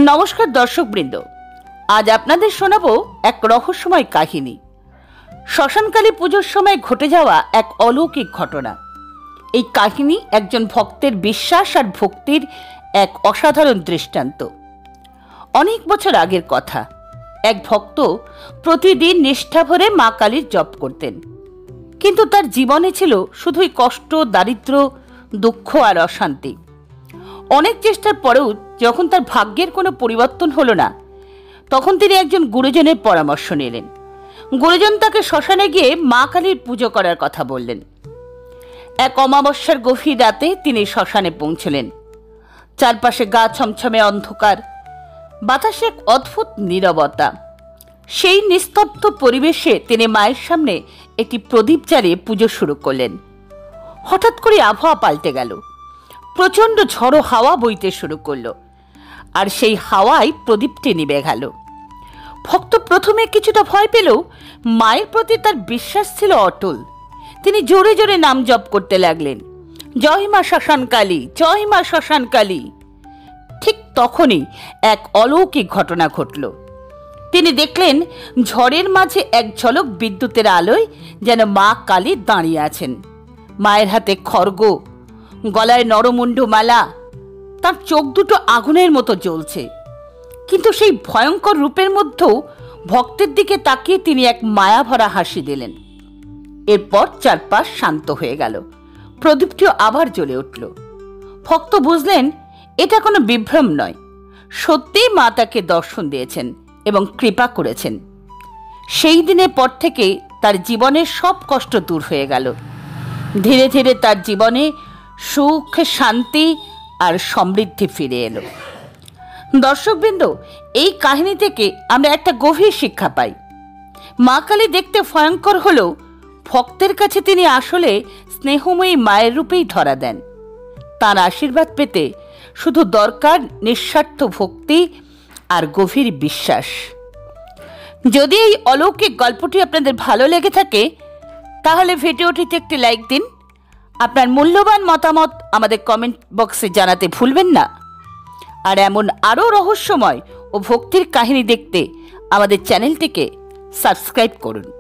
নমস্কার দর্শকবৃন্দ, আজ আপনাদের শোনাবো এক রহস্যময় কাহিনী। শ্মশানকালী পুজোর সময় ঘটে যাওয়া এক অলৌকিক ঘটনা। এই কাহিনী একজন ভক্তের বিশ্বাস আর ভক্তির এক অসাধারণ দৃষ্টান্ত। অনেক বছর আগের কথা। এক ভক্ত প্রতিদিন নিষ্ঠা ভরে মা কালীর জপ করতেন, কিন্তু তার জীবনে ছিল শুধুই কষ্ট, দারিদ্র্য, দুঃখ আর অশান্তি। অনেক চেষ্টার পরেও যখন তার ভাগ্যের কোনো পরিবর্তন হলো না, তখন তিনি একজন গুরুজনের পরামর্শ নিলেন। গুরুজন তাকে শ্মশানে গিয়ে মা কালীর পুজো করার কথা বললেন। এক অমাবস্যার গভীর রাতে তিনি শ্মশানে পৌঁছলেন। চারপাশে গা ছমছমে অন্ধকার, বাতাসে এক অদ্ভুত নীরবতা। সেই নিস্তব্ধ পরিবেশে তিনি মায়ের সামনে একটি প্রদীপ জ্বালিয়ে পুজো শুরু করলেন। হঠাৎ করে আবহাওয়া পাল্টে গেল। প্রচণ্ড ঝড়ো হাওয়া বইতে শুরু করলো, আর সেই হাওয়ায় প্রদীপটি নিভে গেল। ভক্ত প্রথমে কিছুটা ভয় পেলেও মায়ের প্রতি তার বিশ্বাস ছিল অটল। তিনি জোরে জোরে নাম জপ করতে লাগলেন, জয় মা শ্মশানকালী, জয় মা শ্মশানকালী। ঠিক তখনই এক অলৌকিক ঘটনা ঘটল। তিনি দেখলেন ঝড়ের মাঝে এক ঝলক বিদ্যুতের আলোয় যেন মা কালী দাঁড়িয়ে আছেন। মায়ের হাতে খড়গ, গলায় নরমুণ্ড মালা, তার চোখ দুটো আগুনের মতো জ্বলছে। কিন্তু সেই ভয়ঙ্কর রূপের মধ্যেও ভক্তের দিকে তাকিয়ে তিনি এক মায়াভরা হাসি দিলেন। এরপর চারপাশ শান্ত হয়ে গেল। প্রদীপটিও আবার জ্বলে উঠল। ভক্ত বুঝলেন এটা কোনো বিভ্রম নয়, সত্যিই মা তাকে দর্শন দিয়েছেন এবং কৃপা করেছেন। সেই দিনের পর থেকে তার জীবনের সব কষ্ট দূর হয়ে গেল। ধীরে ধীরে তার জীবনে সুখ, শান্তি আর সমৃদ্ধি ফিরে এলো। দর্শকবৃন্দ, এই কাহিনী থেকে আমরা একটা গভীর শিক্ষা পাই। মা কালী দেখতে ভয়ঙ্কর হলেও ভক্তের কাছে তিনি আসলে স্নেহময়ী মায়ের রূপেই ধরা দেন। তার আশীর্বাদ পেতে শুধু দরকার নিঃস্বার্থ ভক্তি আর গভীর বিশ্বাস। যদি এই অলৌকিক গল্পটি আপনাদের ভালো লেগে থাকে, তাহলে ভিডিওটিতে একটি লাইক দিন। আপনার মূল্যবান মতামত আমাদের কমেন্ট বক্সে জানাতে ভুলবেন না। আর এমন আরও রহস্যময় ও ভক্তির কাহিনী দেখতে আমাদের চ্যানেলটিকে সাবস্ক্রাইব করুন।